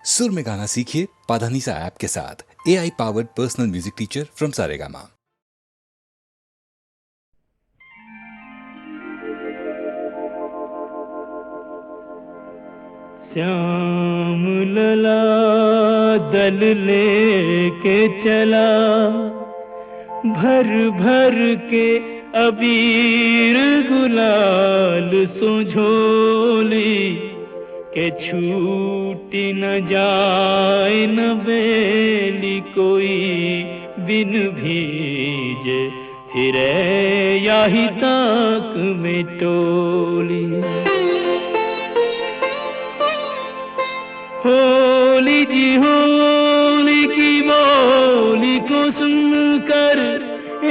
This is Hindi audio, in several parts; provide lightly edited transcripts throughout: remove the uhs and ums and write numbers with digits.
सुर में गाना सीखिए पाधानीसा ऐप के साथ। AI powered personal music teacher from Saregama. Shyam लला दल लेके चला, भर भर के अबीर गुलाल सुझोली, के छूटी न जाए न बेली कोई बिन भीजे, फिरे याही ताक में टोली। होली जी होली की बोली को सुनकर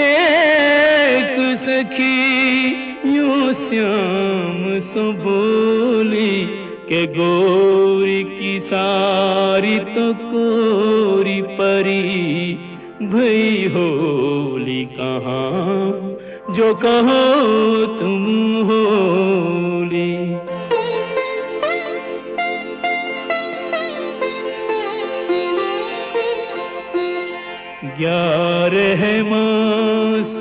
एक सखी यूं श्याम सो बोली, के गोरी की सारी तो कोरी परी, भई होली कहाँ जो कहो तुम होली। 11 मास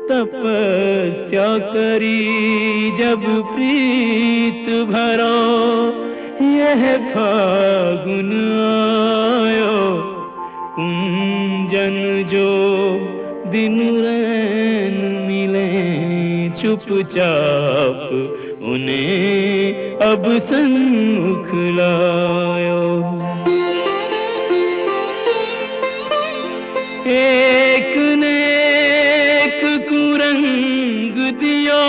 तपस्या करी, जब प्रीत भरो यह फागुन आयो, कुंजन जो दिन रैन मिले चुपचाप, उन्हें अब सन्मुख लायो। एक ने एक कुरंग दियो,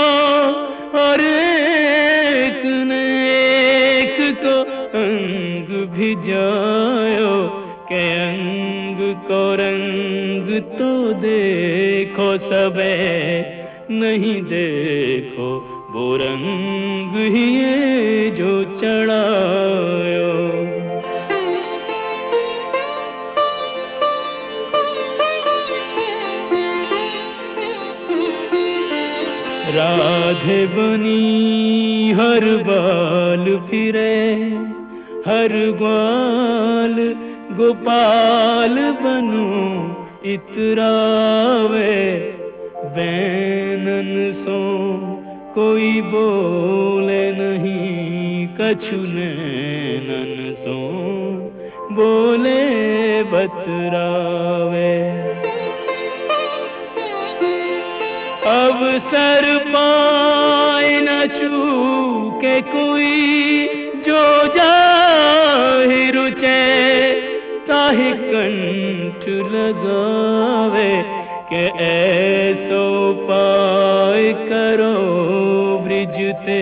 और एक ने एक को अंग भिजायो, के अंग को रंग तो देखो सबे, नहीं देखो वो रंग ही ये जो चढ़ायो। राधे बनी हर बाल फिरे, हर ग्वाल गोपाल बनो इतरावे, बैनन सो कोई बोले नहीं, कछु नैनन सो बोले बतरावे। अवसर पाए न चूके कोई, जो जाहि रुचे ताहि कंठ लगावे, के ऐसो पाए करो ब्रिजते,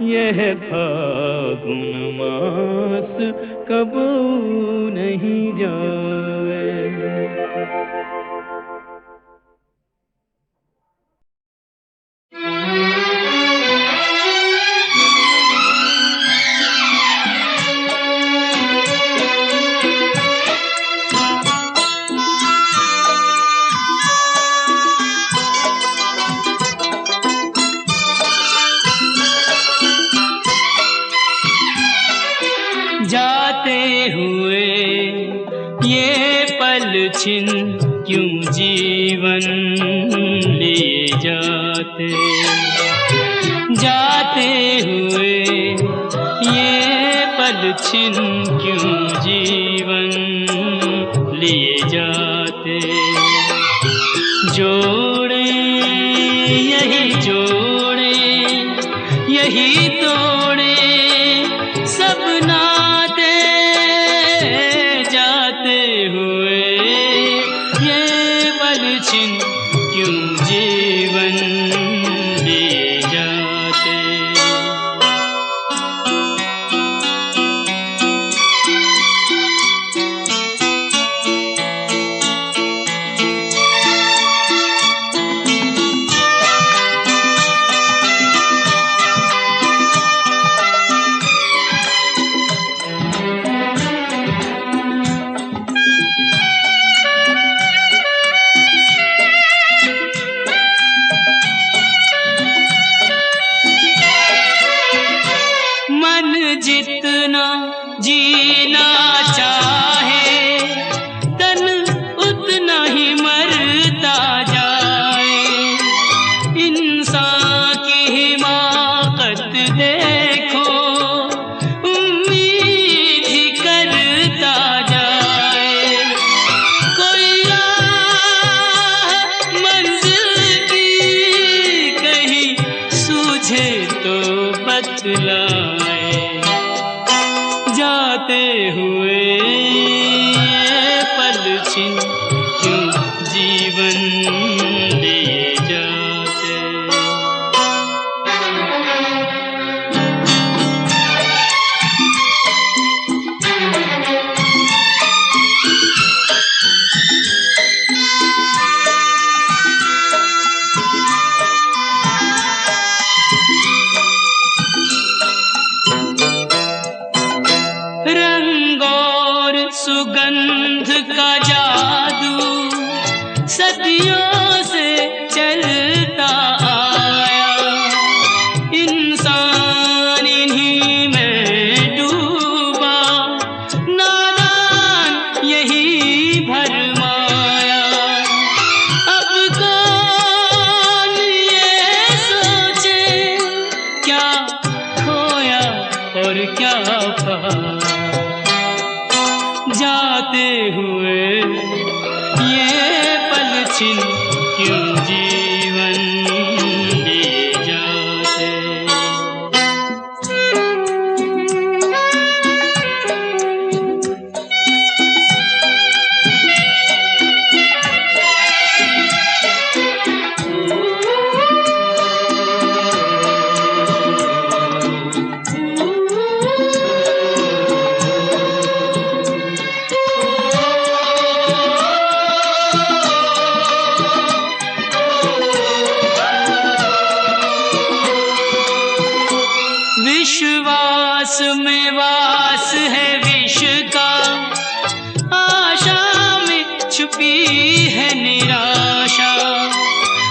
यह फागुन मास कबू नहीं जावे। छिन क्यों जीवन लिए जाते, जाते हुए ये पल छिन क्यों जीवन लिए जाते। जोड़े यही जोड़े यही तोड़े सब नाते, जाते हुए छिन क्यों जीवन लिए जाते। जाते हुए ये पल छिन क्यों जीवन लिए जाते। रंग और सुगंध का जादू सदियों से चलता आया, इंसान इन्हीं में डूबा, नादान यही भरमाया। अब कौन ये सोचे क्या खोया और क्या पाया। जाते हुए ये पल छिन क्यों जीवन लिए जाते। विश्वास में वास है विष का, आशा में छुपी है निराशा।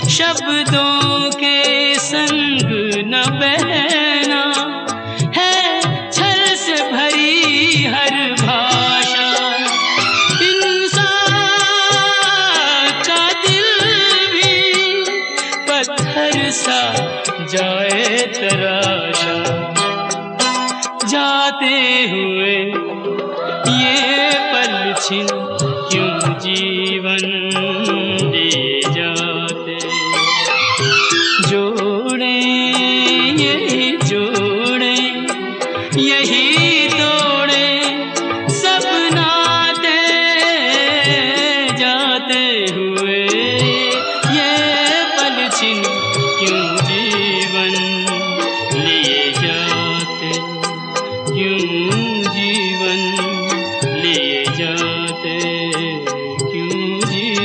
शब्दों के संग न बहना है छल से भरी हर भाषा। इंसान का दिल भी पत्थर सा जाए तराशा। जाते हुए ये पल छिन क्यों जीवन लिए जाते। जोड़े यही जोड़े यही तोड़े सब नाते। जाते हुए ये पल छिन क्यों जीवन लिए जाते, क्यों जीवन लिए जाते, क्यों जीवन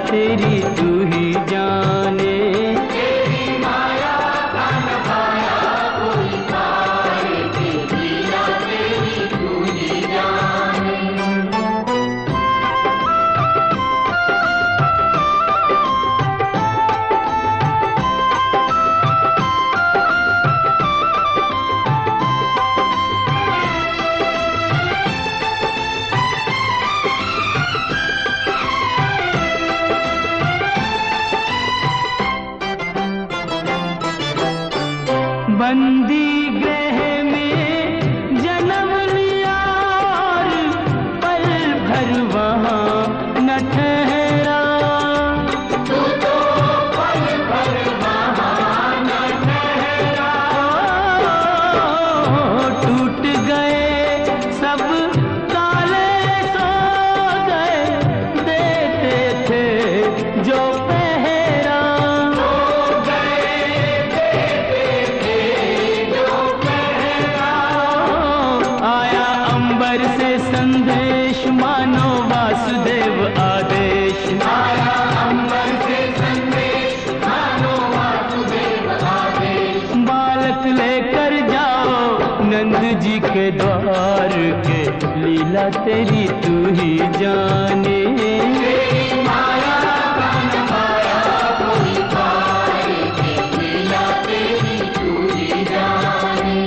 तेरी तू ही जाने। तेरी माया का न पाया कोई पार की लीला तेरी तू ही जाने। बंदी गृह में जन्म लिया और पल भर वहाँ न ठहरा। तू तो पल भर वहाँ न ठहरा। टूट गए सब ताले सो गए, देते थे जो पहरा। सो गए देते थे जो पहरा। आया अंबर से संदेश मानो वासुदेव आदेश। आया अंबर से संदेश मानो वासुदेव आदेश। बालक लेकर जाओ नंद जी के द्वार के, लीला तेरी तू ही जाने। तेरी माया का न पाया कोई पार की लीला तेरी तू ही जाने।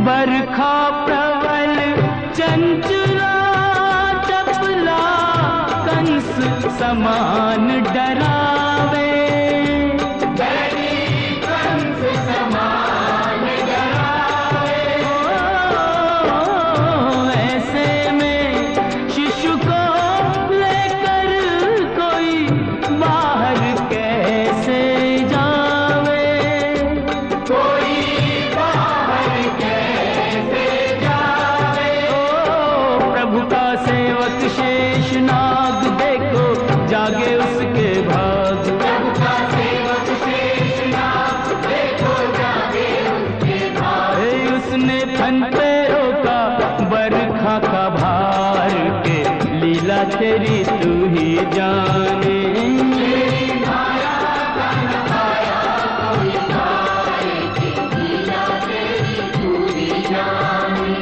बरखा प्रबल चंचला चपला कंस समान डरावे। डरी कंस समान डरावे। ऐसे में शिशु को लेकर कोई बाहर कैसे जावे। कोई बाहर कैसे जावे। प्रभु का सेवक शेषनाग देखो जागे उसके भाग। प्रभु का सेवक शेषनाग देखो जागे उसके भाग। उसने फन पे रोका बरखा का भार के, लीला तेरी तू ही जाने। तेरी माया का न पाया कोई पार की लीला तेरी तू ही जाने।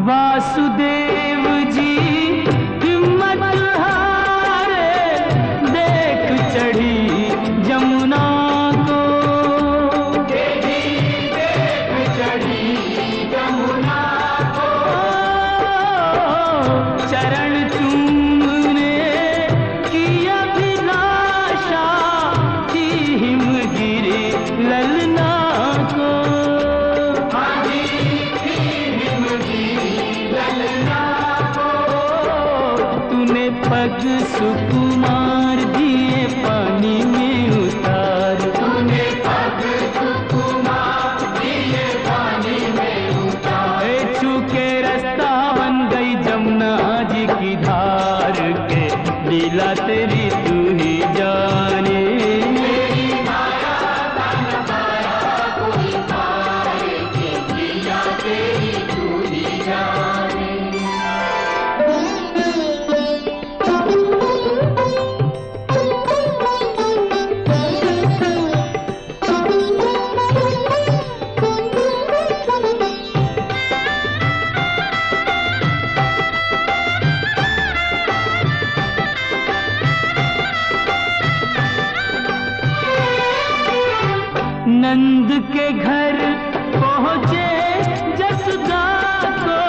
वासुदेव जी हिम्मत हारे, देख चढ़ी जमुना को। तेरी देख चढ़ी जमुना को। चरण चूमने की अभिलाषा थी हिमगिरी ललना को। हाजी थी हिमगिरी ललना को। तूने पग सुकुमार दिए पानी में उतार। तूने पग सुकुमार दिए पानी में उतार। छू के रास्ता बन गई जमुना जी की धार के, लीला तेरी तू ही जाने। तेरी माया का न पाया कोई पार की लीला तेरी तू ही जाने। नंद के घर पहुँचे जसुदा को,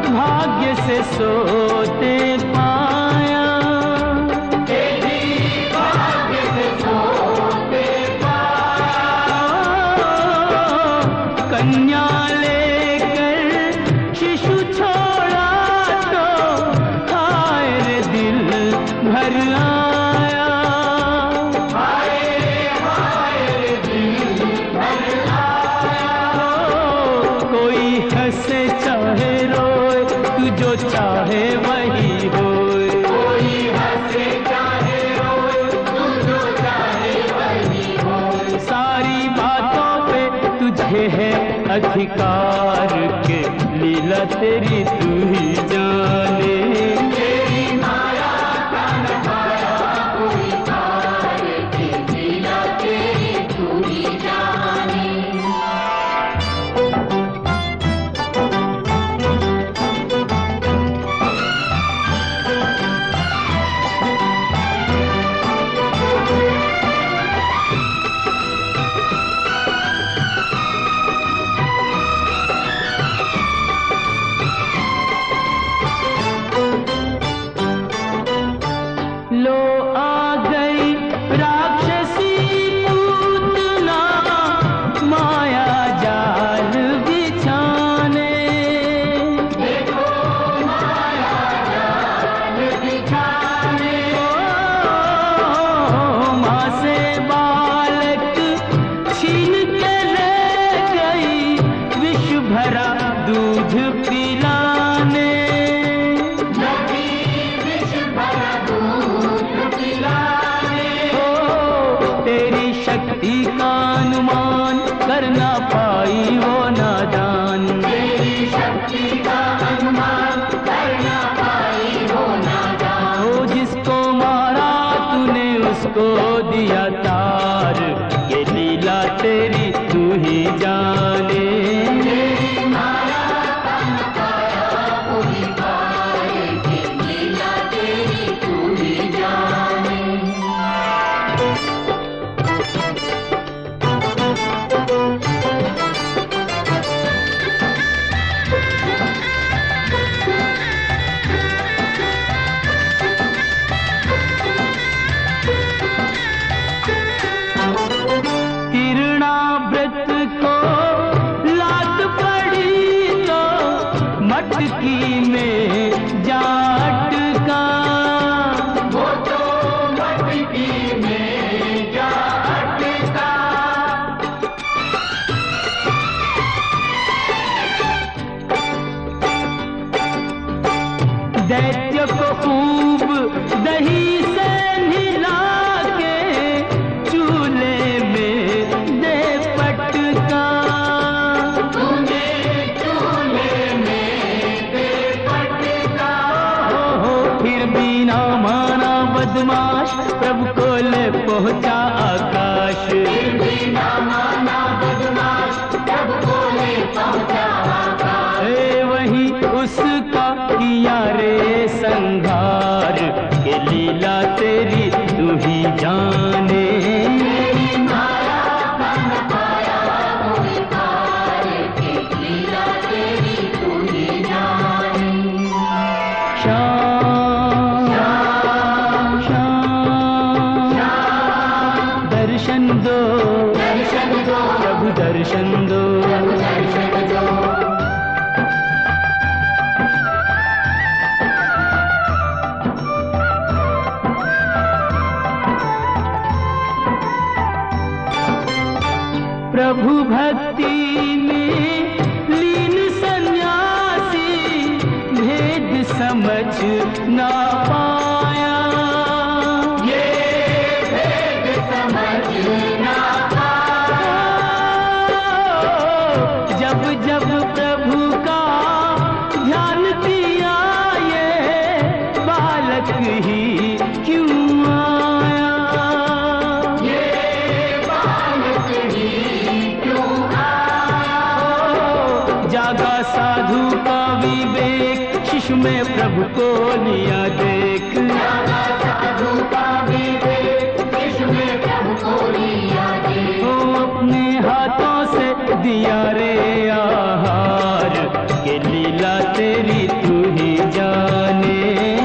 भाग्य से सोते पाया। तेरी भाग्य से सोते पाया। कन्या लेकर शिशु छोड़ा तो हाय रे दिल भर आया, हाय रे दिल भर आया। कोई हंसे चाहे रोए तू जो चाहे वही होए, कोई हंसे चाहे रोए तू जो चाहे वही हो। सारी बातों पे तुझे है अधिकार के लीला तेरी तू ही जाने। तेरी माया का न पाया कोई पार के लीला तेरी तू ही जाने। लो आ गई राक्षसी पूतना माया जाल बिछाने, देखो माया जाल बिछाने। माँ से बालक छीन के ले गई विष भरा दूध पिलाने। नदी विष भरा दूध पिलाने। तेरी शक्ति का अनुमान कर ना पाई वो नादान, तेरी शक्ति का अनुमान करना पाई हो नादान। ओ जिसको मारा तूने उसको दिया तार, ये लीला तेरी तू ही जाने। तेरी माया का न पाया कोई पार के लीला तेरी तू ही जाने। तिरणाव्रत को लात पड़ी तो मटकी में जा अटका, वो तो मटकी में जा अटका। दैत्य को खूब दही से नहला के चूल्हे में दे पटका। तूने चूल्हे में दे पटका। हो फिर भी ना माना बदमाश, प्रभु को ले पहुंचा आकाश। फिर भी ना माना बदमाश, जब बोले पहुंचा आकाश। वही उसका किया रे संघार, के लीला तेरी तू ही जाने। तेरी माया का न पाया कोई पार के लीला तेरी तू ही जाने। श्याम श्याम श्याम दर्शन दो, दर्शन दो प्रभु दर्शन दो। दर्शन दो। प्रभु भक्ति में लीन सन्यासी भेद समझ ना पाया, ये भेद समझ ना पाया। जब जब प्रभु का ध्यान किया ये बालक ही क्यों आया। ये बालक ही क्यों आया। जागा साधु का विवेक, शिशु में प्रभु को लिया देख। जागा साधु का विवेक, इसमें प्रभु को लिया दे। ओ अपने हाथों से दिया रे आहार, के लीला तेरी तू ही जाने।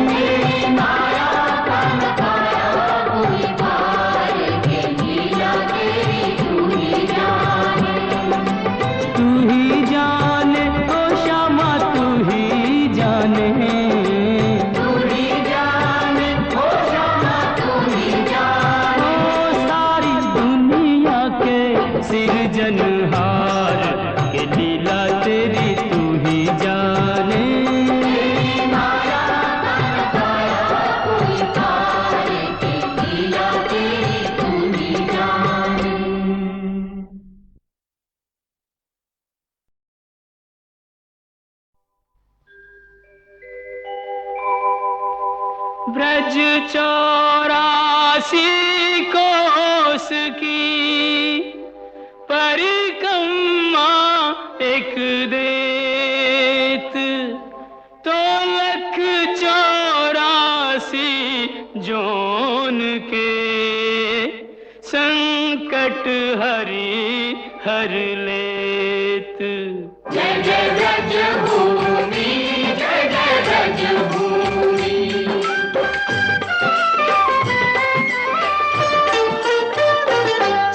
तेरी माया का न पाया कोई पार के लीला तेरी तू ही जाने। तू ही सिरजनहार के लीला तेरी तू ही जाने। माया तन पाया कोई पार के लीला तेरी तू ही जाने। ब्रज 84 कोस की परिक्रमा एक देत, तो 184 जोन के संकट हरि हर लेत। जय जय ब्रज भूमि, जय जय ब्रज भूमि।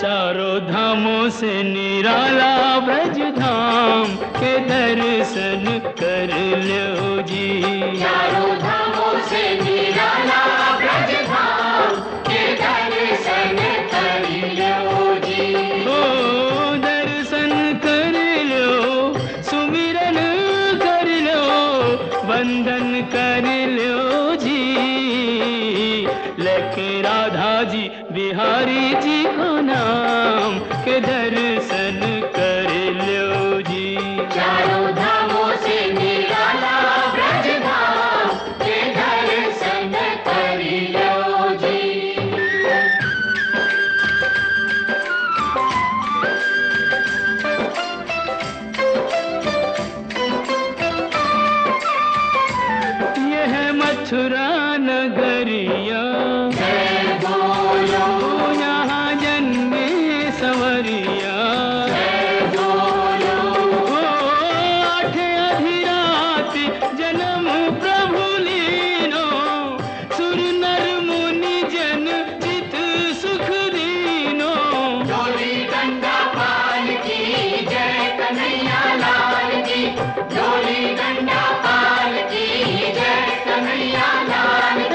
चारों धामों से निराला ब्रज धाम के दर्शन कर लो जी। चारों धामों से निराला ब्रज धाम के दर्शन कर लो जी। ओ दर्शन कर लो, सुमिरन कर लो, वंदन कर लो जी। लेके राधा जी बिहारी जी को नाम के दर्शन कर लो जी। चारों धामों से निराला ब्रज धाम के दर्शन कर लो जी। यह मथुरा नगरिया जय बोलो, यहाँ जन्मे संवरिया। जय बोलो, ओ आठ अधिराति जन्म प्रभु लीनो, सुर नर मुनि जन चित सुख दीनो। डोली डंडा पाल की जय कन्हैया लाल की, डोली डंडा पाल की जय कन्हैया लाल की।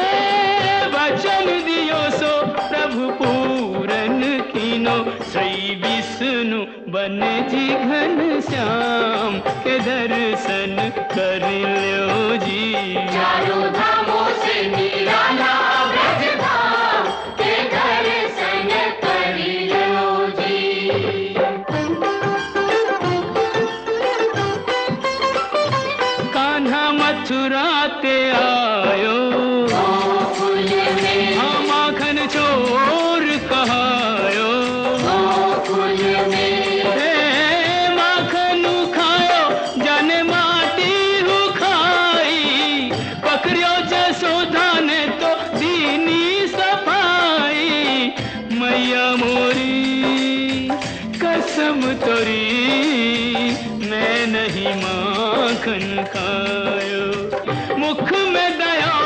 हे वचन दियो सो प्रभु पूरन कीनो, श्री विष्णु बन जी घन श्याम के दर्शन कर लो जी। चारों धामों से निराला ब्रज धाम के दर्शन कर लो जी। कान्हा मथुरा ते आयो, गोकुल में, हाँ माखन चोर कहायो। गोकुल में, हे माखन खायो जाने माटी हु खाई, पकड़ियो जसोदा ने तो दीनी सफाई। मैया मोरी कसम तोरी, मैं नहीं माखन खायो। मुख में दया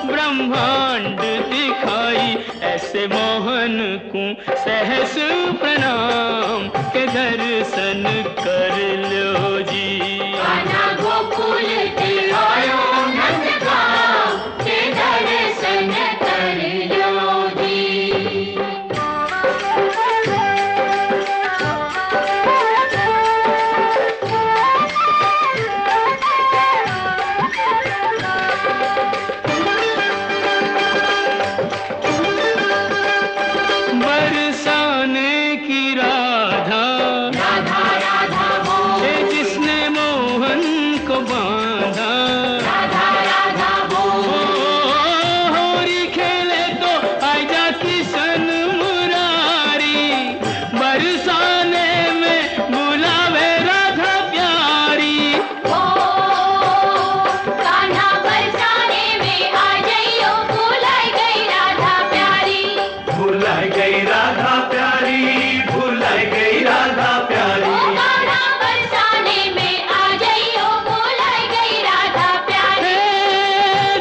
ब्रह्मांड दिखाई, ऐसे मोहन को सहस प्रणाम के दर्शन कर लो जी। कान्हा गोकुल के आयो नंदगांव के दर्शन कर लो जी। बरसाने की राधा, राधा राधा बोल, हे जिसने मोहन को बांधा। राधा राधा ओ बोल, होरी खेले तो आजा किशन मुरारी, बरसाने में बुलावे राधा प्यारी। ओ कान्हा बरसाने में आ जाइयो, भुलाई गई राधा प्यारी। भुलाई गई राधा प्यारी, भुलाई गई राधा ओ प्यारी। कान्हा बरसाने में आ जाइयो, भुलाई गई राधा प्यारी। हे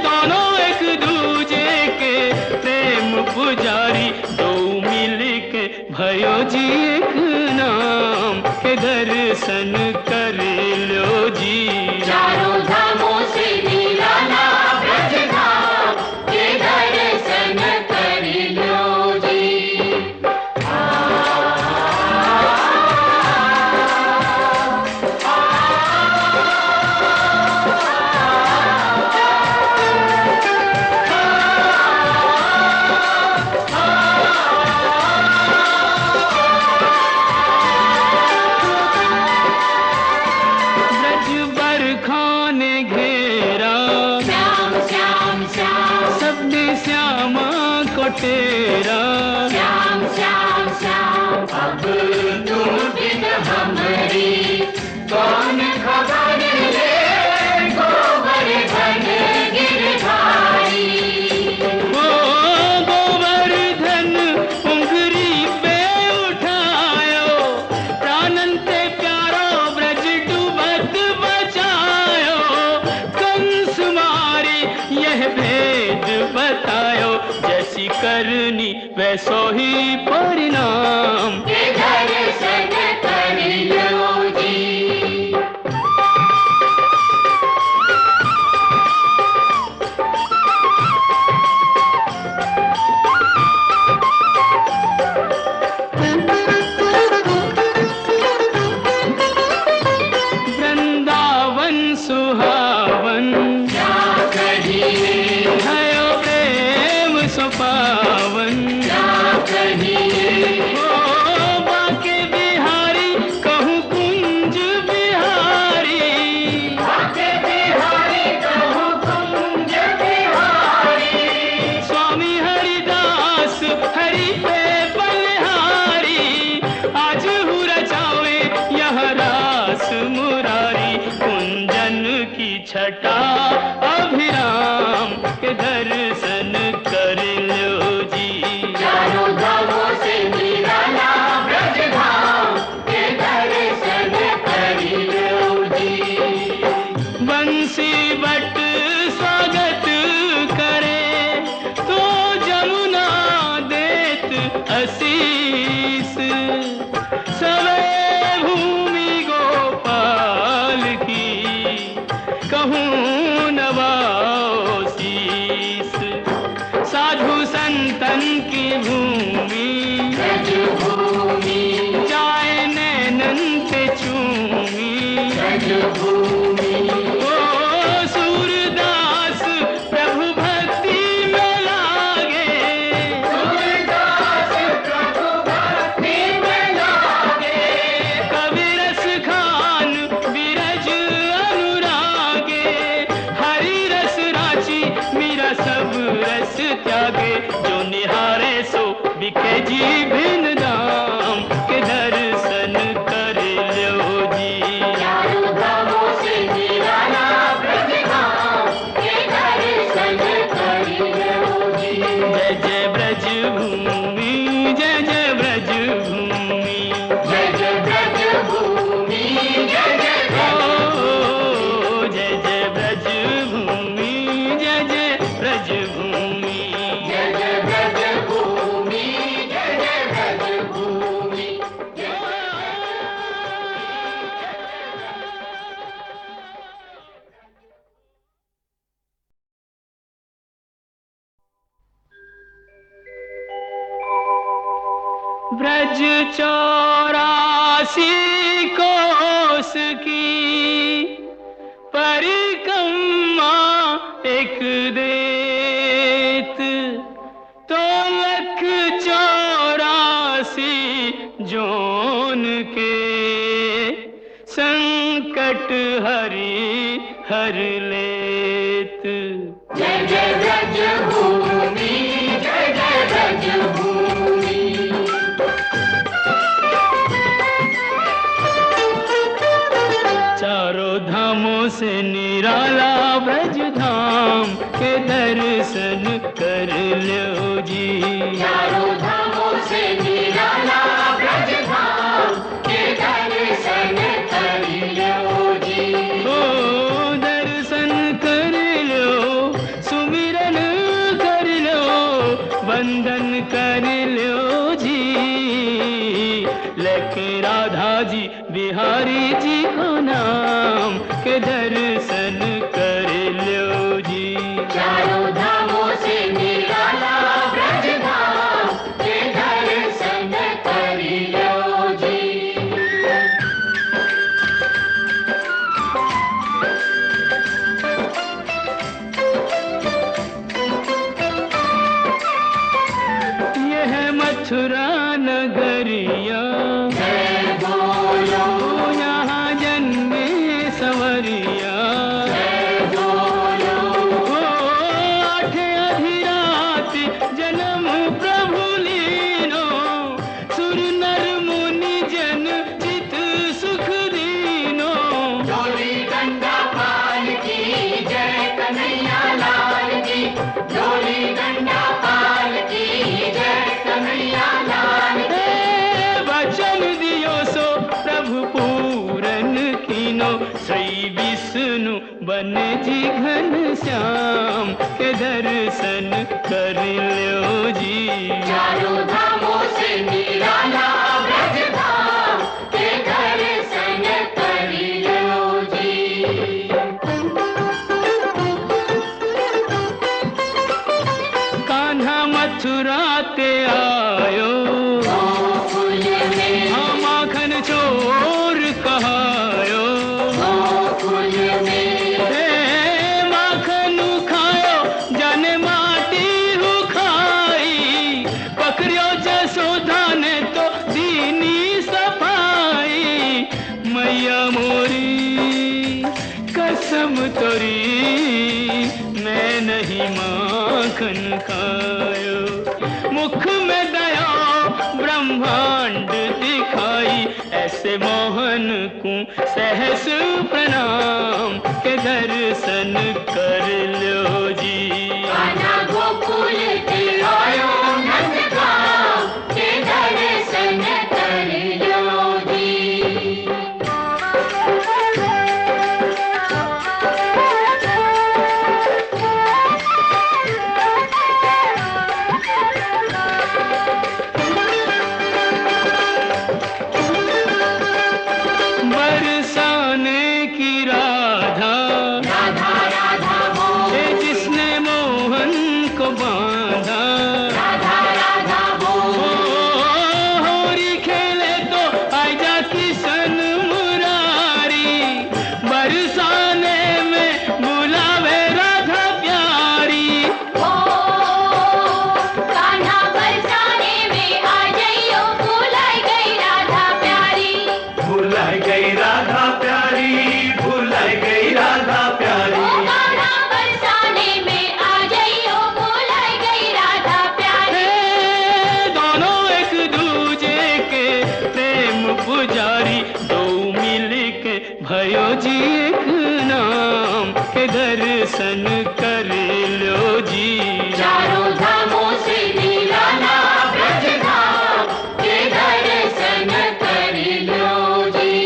दोनों एक दूजे के प्रेम पुजारी, दो मिल के भयो जी एक नाम के दर्शन कर लो जी। चारों धामों से निराला ब्रज धाम के दर्शन कर लो जी। तेरा। श्याम श्याम श्याम अब तुम बिन हमरी कौन खबर ले गोवर्धन गिरधारी। ओ गोवर्धन उंगरी पे उठायो, प्राणन से प्यारो ब्रज डूबत बचायो। कंस मारे यह भेद बतायो, जैसी करनी वैसो ही परिणाम। दर्शन कर लो जी। वृंदावन सुहावन क्या कहिए भयो प्रेम सुपावन। क्या कहिए ओ बाके बिहारी कहूँ कुंज बिहारी। बाके बिहारी कहूँ कुंज बिहारी। स्वामी हरिदास हरि पे बलिहारी, आज हूँ रचावे यह रास मुरारी। कुंजन की छटा अभिराम के दर्शन कर लो जी। चारों धामों से निराला ब्रज धाम के दर्शन कर लो जी। बंसी बट स्वागत करे तो जमुना देत आशीष। सवे भूमि गोपाल की कहूँ नवाओ शीस। साधु संतन की भूमि ब्रज भूमि जाए नैनन पे चूमी। ब्रज भूमि ओ सूरदास प्रभु भक्ति में लागे, सूरदास प्रभु भक्ति में लागे। कवि रस खान विरज अनुरागे। हरि रस राची मीरा सब रस त्यागे, जो निहारे सो बिके जी भिन्न दाम के दर्शन कर लो जी। चारों धामों से निराला ब्रज धाम के दर्शन कर लो जी। जय जय ब्रज भूमि, जय जय ब्रज भूमि। जय जय ब्रज भूमि जय जय ओ जय जय ब्रज भूमि, जय जय ब्रज भूमि। जय जय ब्रज भूमि जय जय ब्रज भूमि। ब्रज 84 कोस की परिक्रमा एक देत, तो 184 जोन के संकट हरि हर लेत। जय जय ब्रज भूमि जय जय ब्रज भूमि। चारों धामों से निराला ब्रज धाम के दर्शन कर लो जी। चारों धामों से निराला ब्रज धाम के दर्शन कर लो जी। ओ दर्शन कर लो, सुमिरन कर लो, वंदन कर लो जी। लेके राधा जी बिहारी जी को नाम के दर्शन कर लो जी। चारों धामों से निराला ब्रज धाम के दर्शन कर लो जी। यह मथुरा नगरिया जय बोलो यहाँ जन्मे संवरिया। बने जी घन श्याम के दर्शन कर लो जी। चारों धामों से निराला ब्रज धाम के दर्शन कर लो जी। कान्हा मथुरा ते आयो गोकुल में, हाँ माखन चोर कहायो गोकुल में, हे माखन खायो जाने माटी हु खाई, पकड़ियो जसोदा ने तो दीनी सफाई। मैया मोरी कसम तोरी मैं नहीं माखन खायो। मुख में दया ब्रह्मांड दिखाई, ऐसे मोहन को सहस प्रणाम के दर्शन कर लो जी। कान्हा गोकुल के आयो नंदगांव के दर्शन कर लो जी। बरसाने की राधा राधा राधा बोल, ये जिसने मोहन को बांधा, राधा राधा बोल, होरी खेले तो आजा किशन मुरारी, बरसाने में बुलावे राधा प्यारी। ओ कान्हा बरसाने में आ जाइयो, भुलाई गई राधा प्यारी। भुलाई गई राधा प्यारी, भुलाई गई राधा ओ प्यारी। कान्हा बरसाने में आ जाइयो, भुलाई गई राधा प्यारी। दोनों एक दूजे के प्रेम पुजारी, दो मिल के भयो जी एक नाम के दर्शन कर लो जी। चारों धामों से निराला ब्रज धाम के दर्शन कर लो जी।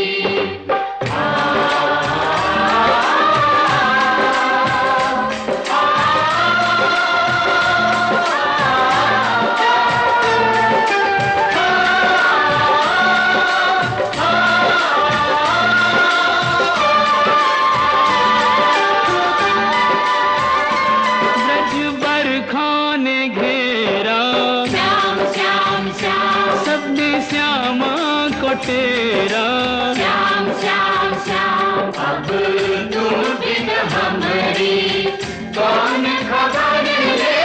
ब्रज बरखा ने घेरा, श्याम श्याम श्याम, सबने श्यामा को तेरा। श्याम श्याम श्याम, अब तुम बिन हमरी कौन खबर ले,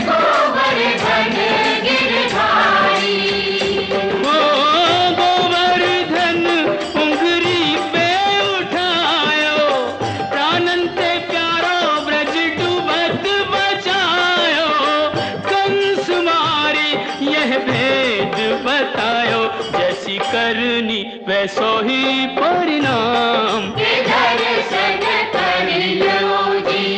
गोवर्धन गिरधारी। ओ गोवर्धन उंगरी पे उठायो, प्राणन ते प्यारो ब्रज डूबत बचायो। कंस मारी यह भेद बतायो, जैसी करनी वैसो ही परिणाम। के दर्शन कर लो जी।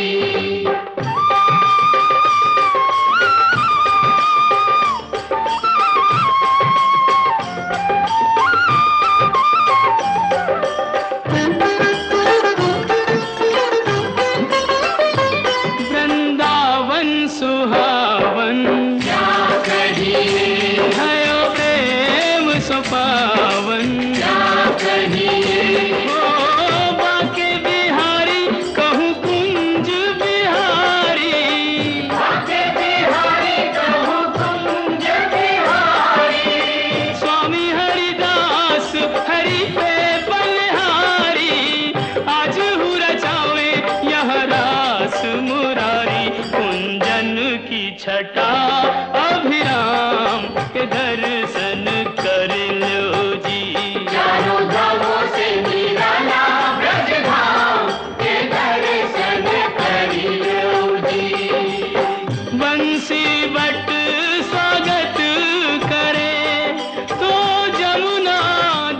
वृंदावन सुहावन क्या कहिए, भयो प्रेम सुपावन। क्या कहिए, ओ बाके बिहारी कहूँ कुंज बिहारी, बाके बिहारी कहूँ कुंज बिहारी। स्वामी हरिदास हरि पे बलिहारी, आज हूँ रचावे यह रास मुरारी। कुंजन की छटा अभिराम के दर्शन कर लो जी। चारों धामों से निराला ब्रज धाम के दर्शन कर लो जी। बंसी बट स्वागत करे तो जमुना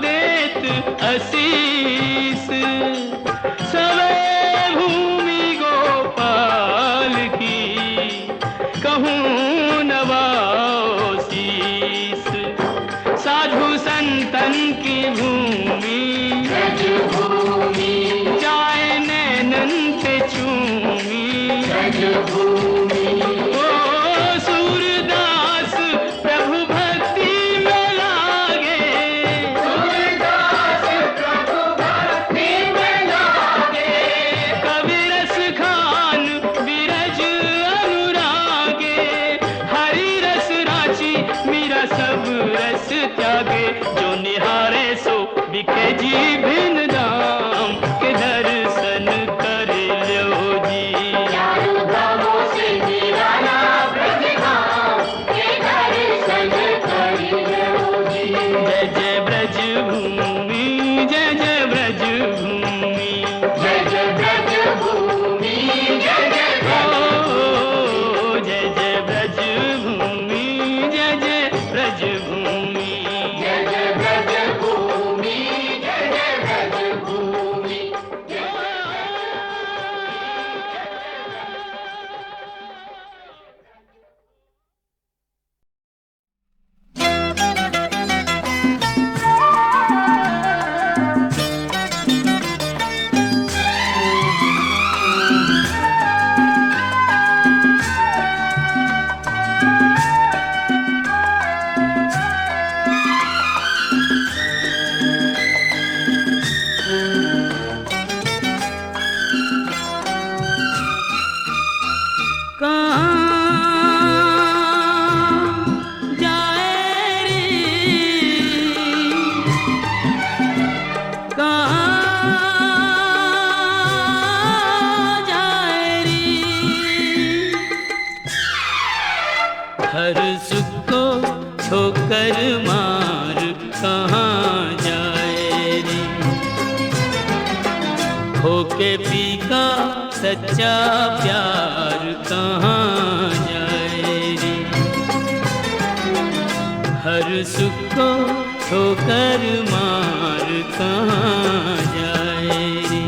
देत आशीष, सवे भूमि गोपाल की कहूँ नवाओ शीस। साधु संतन की भूमि ब्रज भूमि, जाए नैन के जी भिन धाम के दर्शन कर लो जी। चारों धामों से निराला ब्रज धाम के दर्शन कर लो जी। जय जय ब्रज भूमि, जय जय ब्रज भूमि, जय जय ब्रज भूमि, जय जय ब्रज ओ जय जय ब्रज भूमि, जय जय ब्रज भूमि। जय जय ब्रज भूमि, जय जय ब्रज भूमि। कहाँ जाए रे, कहाँ जाए रे, हर सुख को ठोकर मार कहाँ जाए रे, होके पी का सच्चा प्यार कहाँ जाए रे, हर सुख को ठोकर मार कहाँ जाए रे।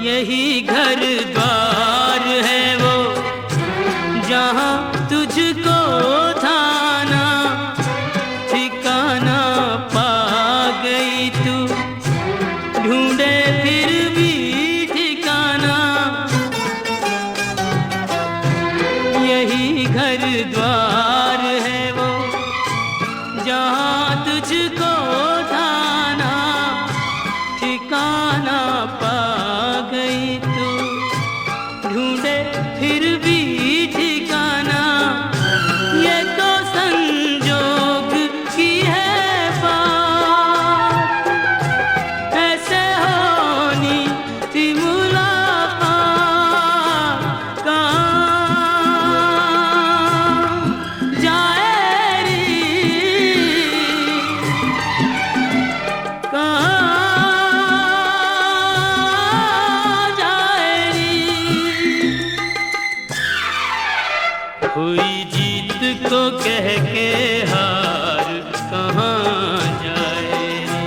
यही घर द्वार है वो जहाँ तुझको थाना ठिकाना पा गई तू, ढूंढे फिर भी ठिकाना। यही घर द्वार है वो जहाँ तुझको थाना ठिकाना पा गई तू, ढूंढे फिर भी ठिकाना। ये तो संजोग की है बात, ऐसे होनी थी मुलाकात। कहाँ जाए रे, कहाँ जाए रे, हुई जीत को कह के हार कहाँ जाए रे,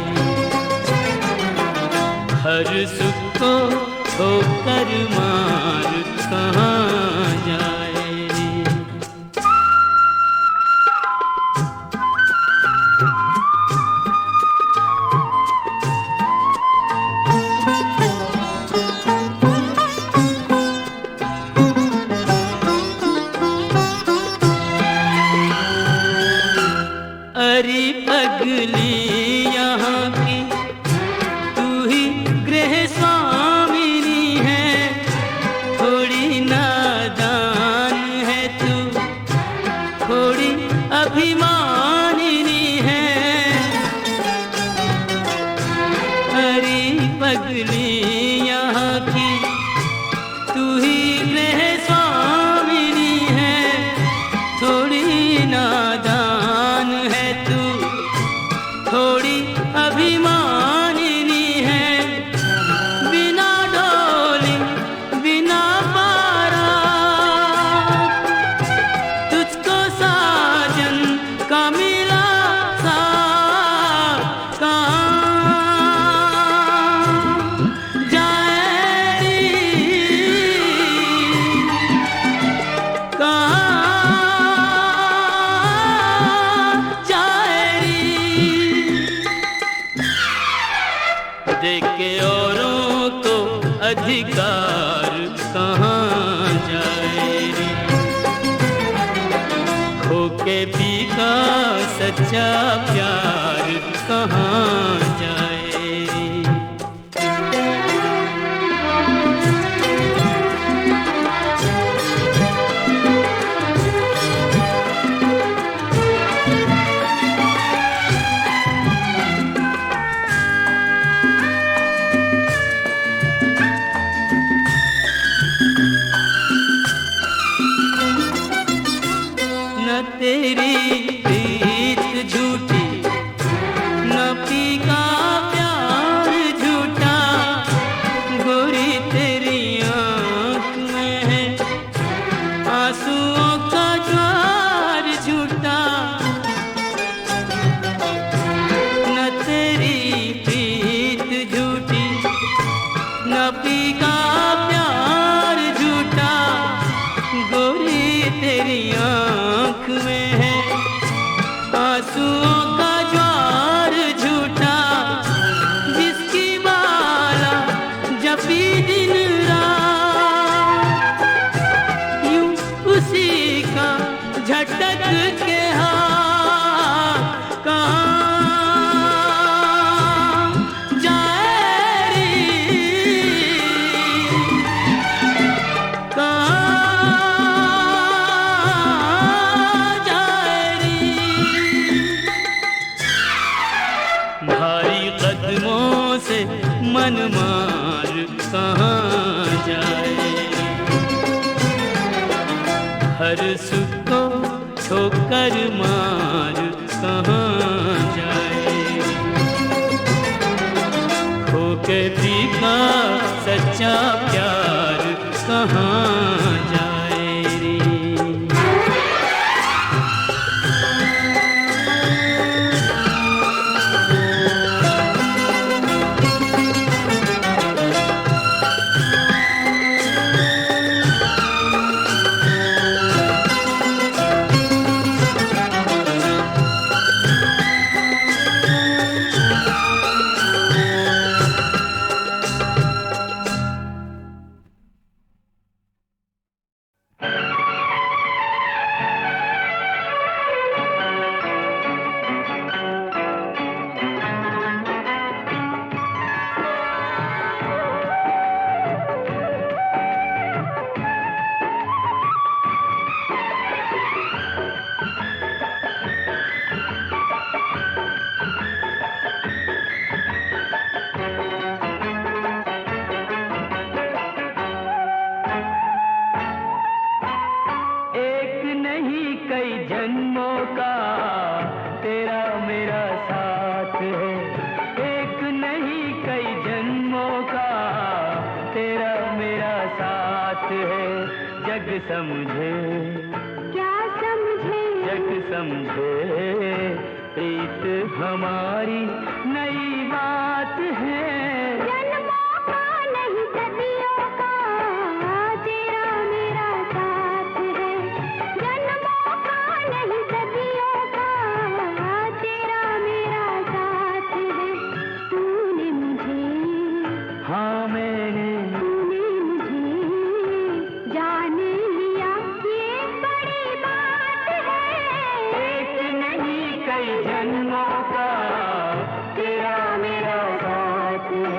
हर सुख को ठोकर मार कहाँ जाए रे। अरे पगली यहाँ की तू ही गृह स्वामिनी है, थोड़ी नादान है तू, थोड़ी अभिमानिनी है। अरे पगली यहाँ की तू ही गृह स्वामिनी है, थोड़ी नादान है तू, थोड़ी अभिमानिनी है। बिना डोली बिना बारात तुझको साजन का मिला साथ, कहाँ जाए रे, अधिकार कहाँ जाए रे। खो के पी का सच्चा प्यार कहाँ जाए रे। न तेरी प्रीत झूठी, न पी का प्यार झूठा, गोरी तेरी आँख में है आंसुओं का ज्वार झूठा। न तेरी प्रीत झूठी, न पी का प्यार झूठा, गोरी तेरी आँख में है आंसुओं का ज्वार झूठा। जिसकी माला जपी दिन रात, यूं उसी का झटक के हाथ कहाँ जाए रे, कहाँ जाए रे। भारी कदमों से मन मार कहाँ जाए, हर सुख को ठोकर मार कहाँ जाए। खो के पी का सच्चा प्यार कहाँ जाए रे। एक नहीं कई जन्मों का तेरा मेरा साथ है, एक नहीं कई जन्मों का तेरा मेरा साथ है। जग समझे क्या समझे, जग समझे प्रीत हमारी नई बात है। जन्मों का नहीं सदियों का तेरा मेरा साथ है। जन्मों का नहीं सदियों का तेरा मेरा साथ है। तूने मुझे, हाँ मैंने, तूने मुझे जान लिया, ये बड़ी बात है। एक नहीं कई जन्मों का तेरा मेरा साथ है।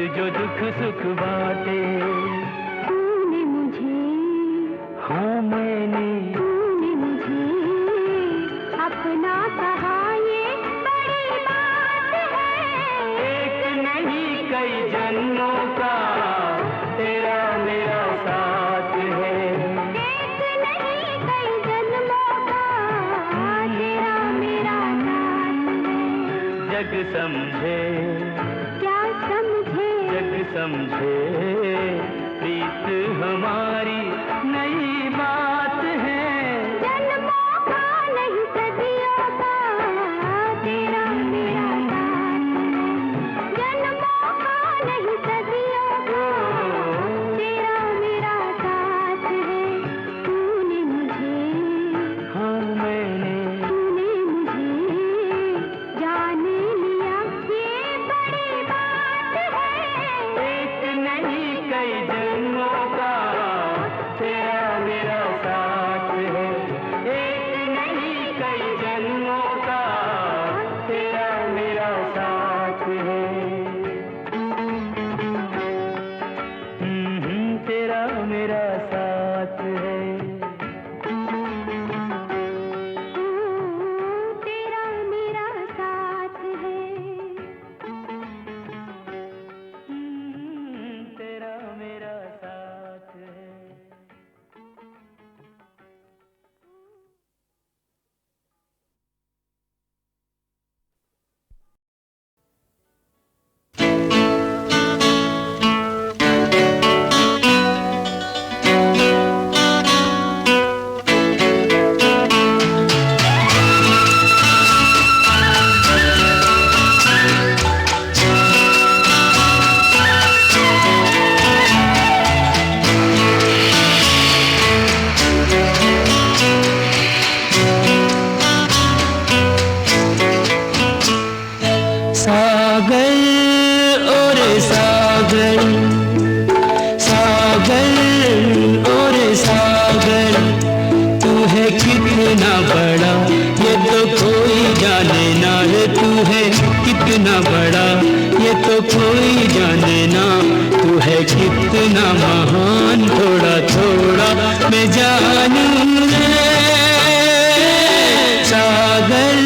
जो दुख सुख बाटे। तूने मुझे, हाँ मैंने, तूने मुझे अपना कहा, ये बड़ी बात है। एक नहीं कई जन्मों का तेरा मेरा साथ है। एक नहीं कई जन्मों का तेरा मेरा साथ है। जग समझे, क्या समझे, जग समझे प्रीत हमारी नई बात है। जन्मों का नहीं सदियों का तेरा मेरा साथ है। जन्मों का नहीं सदियों का तेरा मेरा साथ है। तूने मुझे, हाँ मैंने, तूने मुझे जान लिया, ये बड़ी बात है। एक नहीं कई जन्मों का तेरा मेरा साथ है। एक नहीं कई जन्मों का तेरा मेरा साथ है। तेरा मेरा साथ है। तेरा मेरा साथ है। तेरा मेरा साथ है। सागर और सागर, सागर और सागर, तू है कितना बड़ा ये तो कोई जाने ना रे। तू है कितना बड़ा ये तो कोई जाने ना। तू है कितना महान थोड़ा थोड़ा मैं जानूं रे। सागर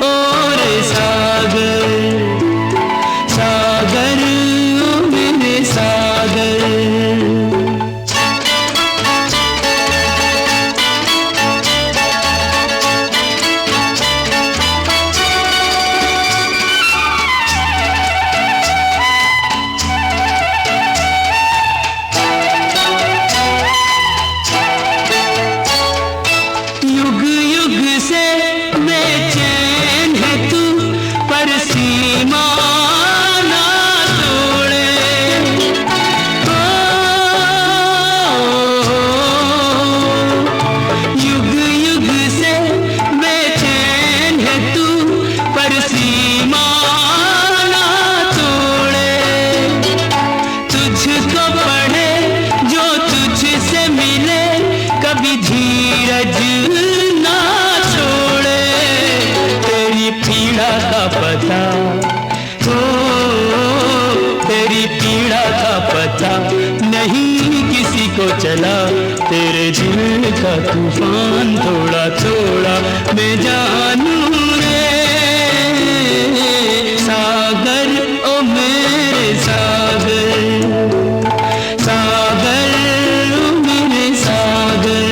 और सागर, सागर ओ मेरे सागर। युग युग से बेचैन है तू, पर सीमा ना तोड़े। युग युग से बेचैन है तू, पर सीमा ना तोड़े। तुझको पढ़े जो तुझसे मिले, कभी धीरज ना छोड़े। तेरी पीड़ा का पता, ओ तेरी पीड़ा का पता नहीं किसी को चला। तेरे दिल का तूफान थोड़ा थोड़ा मैं जानूं रे। सागर ओ मेरे सागर, सागर ओ मेरे सागर।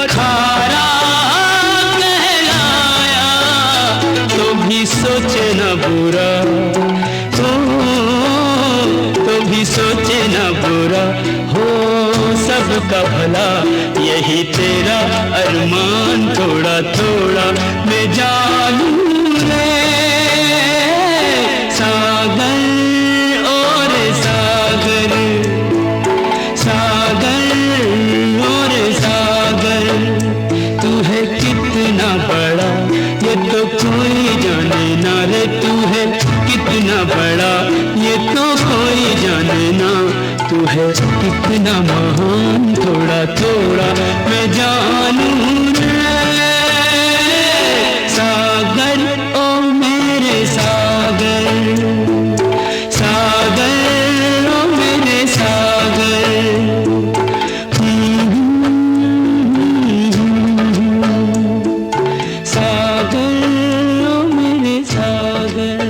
खारा कहलाया तो भी सोचे न बुरा, तो भी सोचे न बुरा, हो सबका भला यही तेरा अरमान, थोड़ा थोड़ा मैं जानूं रे सागर और सागर, सागर और सागर, तू है कितना बड़ा ये तो कोई जाने ना रे, तू है कितना बड़ा ये तो कोई जाने ना, तू है कितना महान, थोड़ा थोड़ा मैं जानूं रे सागर ओ मेरे सागर, सागर ओ मेरे सागर। सागर ओ मेरे सागर।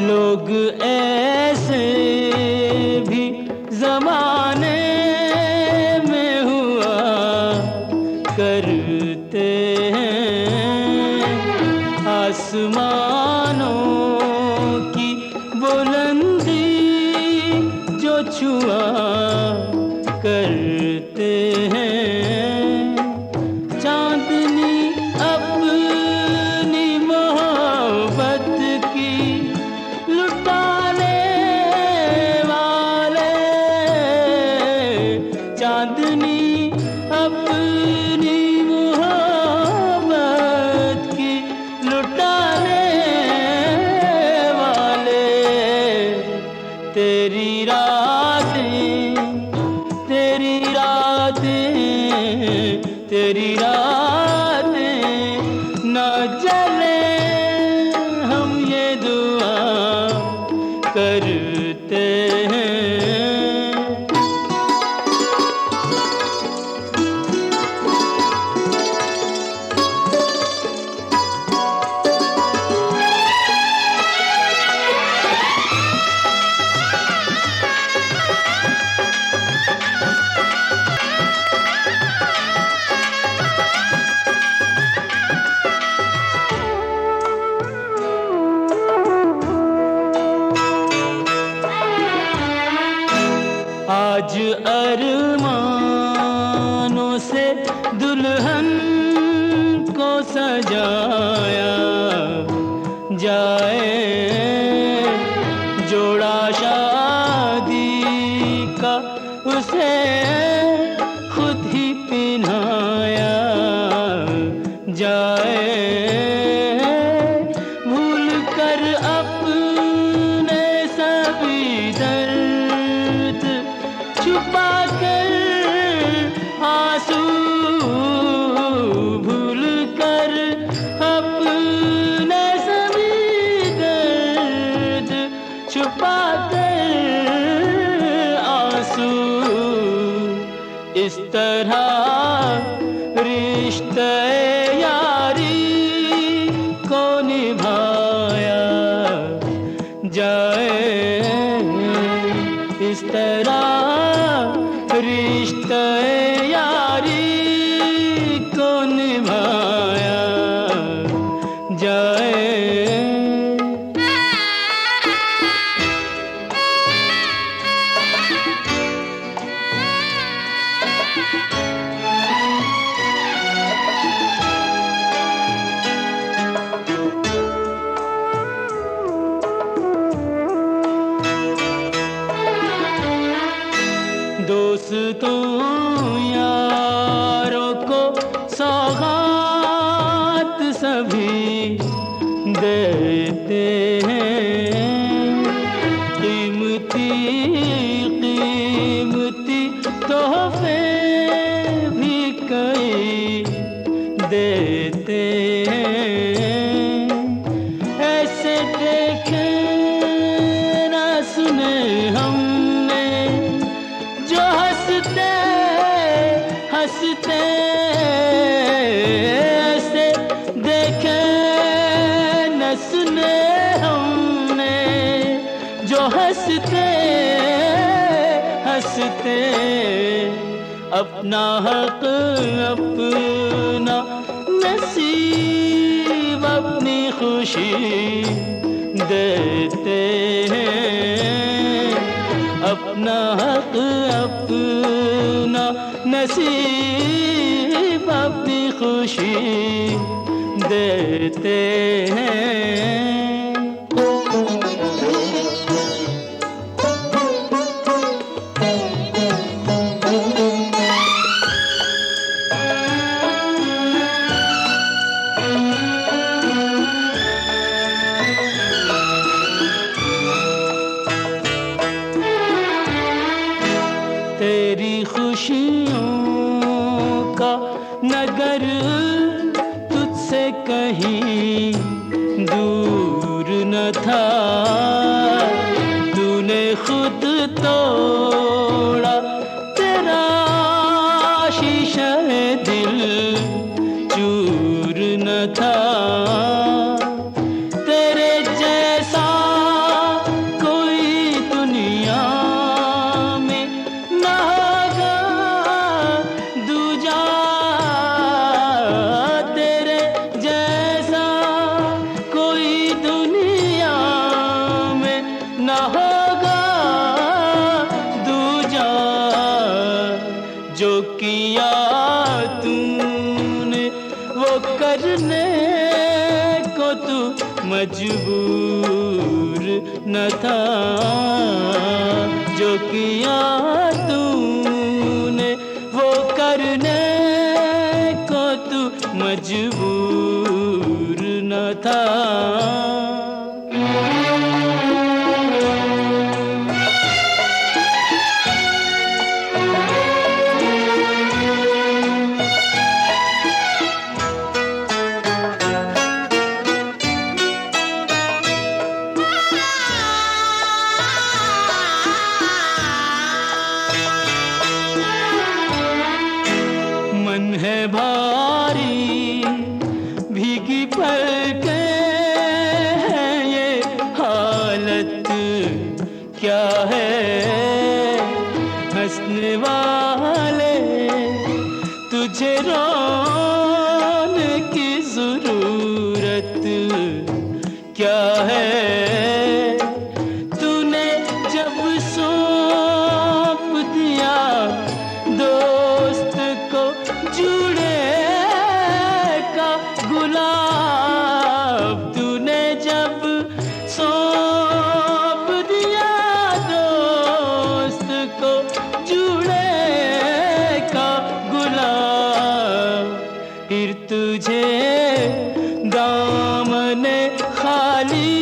लोग ऐसे भी जमाने में हुआ करते हैं, आसमानों की बुलंदी जो छुआ करते हैं, चांदनी अपनी मोहब्बत की लुटाने वाले, चांदनी अपनी मोहब्बत की लुटाने वाले, तेरी रातें, तेरी रातें, तेरी रातें न जले, हम ये दुआ करते हैं। आज अरमानों से दुल्हन को सजाया जाए, जोड़ा शादी का उसे खुद ही पहनाया जाए, भूल कर अपने सभी दर्द छुपा कर आंसू, भूल कर अपने सभी दर्द छुपा कर आंसू, इस तरह रिश्ते यारी को निभाया जाए, इस तरह रिश्ते यारी को निभाया जाए। दोस्तों यारों को सौगात सभी देते हैं, कीमती कीमती तोहफे भी कई देते हैं, ऐसे देखे हंसते हंसते अपना हक अपना नसीब अपनी खुशी देते हैं। अपना हक अपना नसीब अपनी खुशी देते हैं। तेरी खुशियों का नगर तुझसे कहीं दूर न था। तूने खुद तोड़ा तेरा शीशा दिल चूर न था। तेरे जैसा कोई दुनिया में ना होगा दूजा। तेरे जैसा कोई दुनिया में ना होगा दूजा। जो किया तूने वो करने को तू मजबूर न था। जो किया तूने वो करने को तू मजबूर न था। मन है भारी भीगी पलकें हैं ये हालत क्या है। हंसने वाले तुझे रोने की जरूरत क्या है। तूने जब सौंप दिया दोस्त को जुड़े का गुलाब। तूने जब सौंप दिया दोस्त को जुड़े का गुलाब। फिर तुझे दामने खाली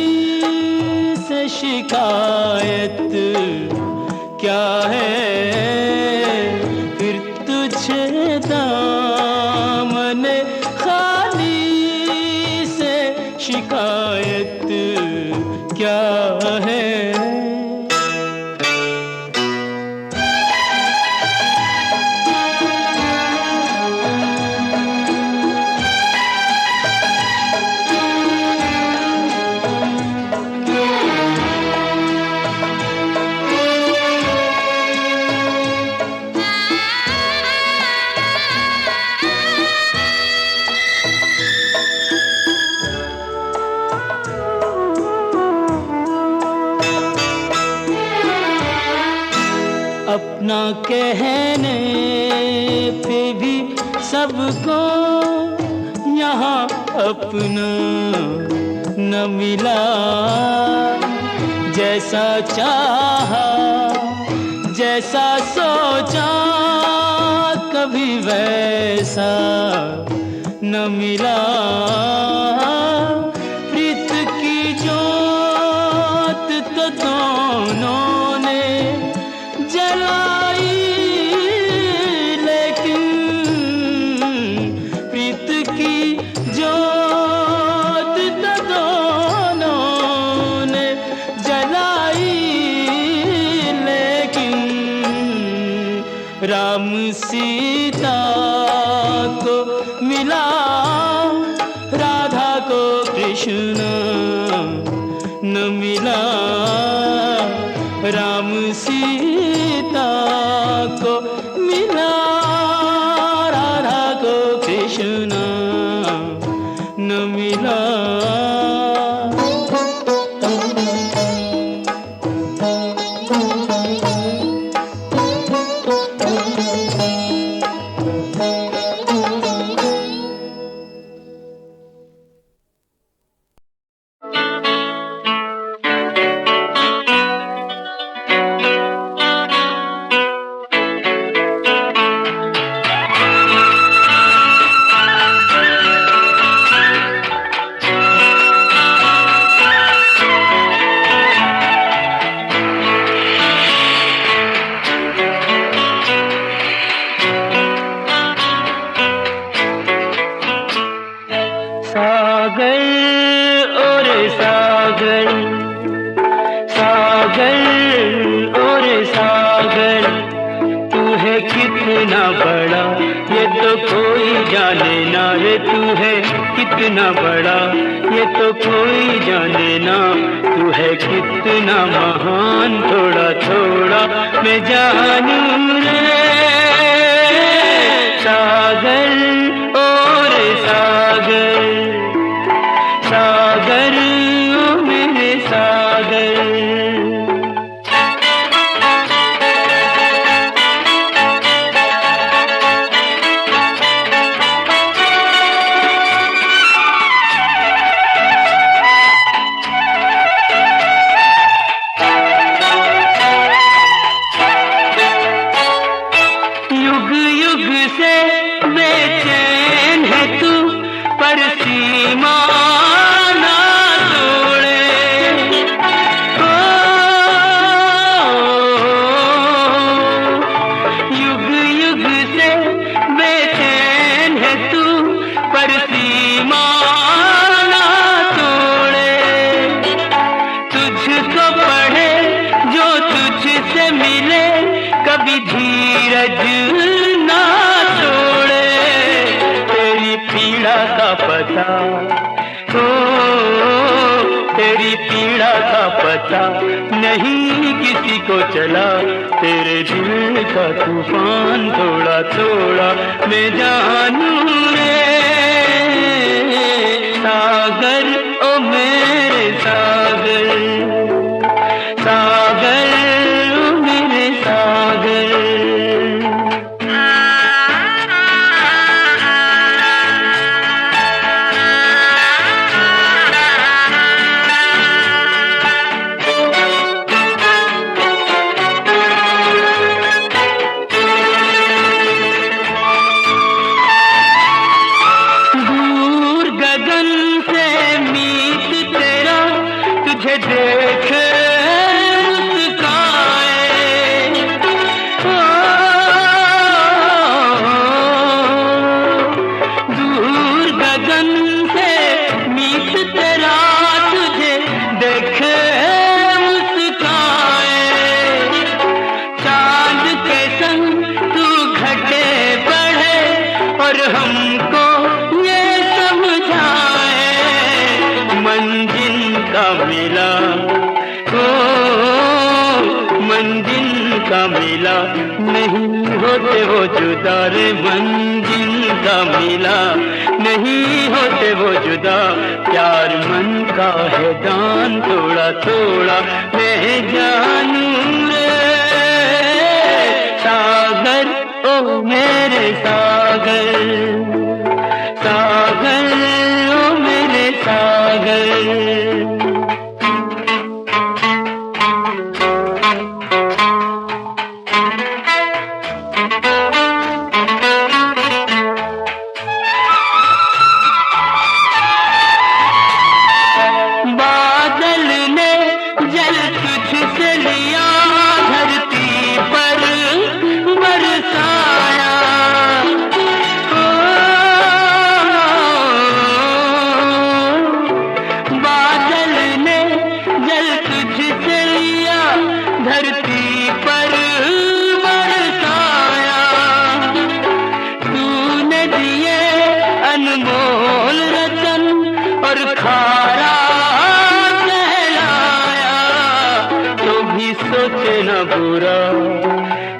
से शिकायत क्या है। फिर तुझे दामने खाली से शिकायत क्या है। अपना कहने पे भी सबको यहाँ अपना न मिला। जैसा चाहा जैसा सोचा कभी वैसा न मिला। प्रीत की जोत तो दोनों ने जलाई, लेकिन प्रीत की जोत तो दोनों ने जलाई, लेकिन राम सीता को मिला, राधा को कृष्ण न मिला। राम सीता को मिला, राधा को कृष्ण न मिला। कितना बड़ा ये तो कोई जाने ना, रे तू है कितना बड़ा ये तो कोई जाने ना। तू है कितना महान थोड़ा थोड़ा मैं जानू रे। सागर और सागर, सागर ओ मेरे सागर। तेरी पीड़ा का पता नहीं किसी को चला, तेरे दिल का तूफान थोड़ा थोड़ा मैं जानू रे। सागर ओ मेरे सागर, सागर ओ मेरे सागर। मिला नहीं होते वो जुदा रे, मंजिल का मिला नहीं होते वो जुदा। प्यार मन का है दान थोड़ा थोड़ा मैं जानू रे। सागर ओ मेरे सागर, सागर ओ मेरे सागर। खारा कहलाया सोचे ना बुरा,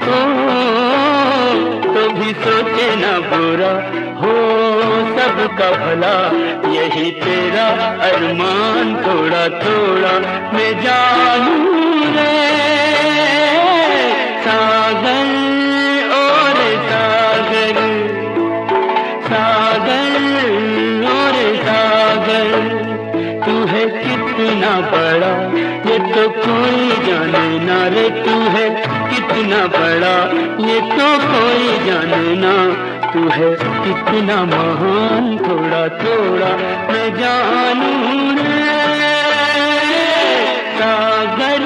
ओ तो भी सोचे ना बुरा, हो सबका भला यही तेरा अरमान, थोड़ा थोड़ा मैं जानूं रे सागर, और सागर, सागर और सागर, तू है कितना बड़ा ये तो कोई जाने ना रे, तू है कितना बड़ा ये तो कोई जाने ना, तू है कितना महान, थोड़ा थोड़ा मैं जानूं रे सागर।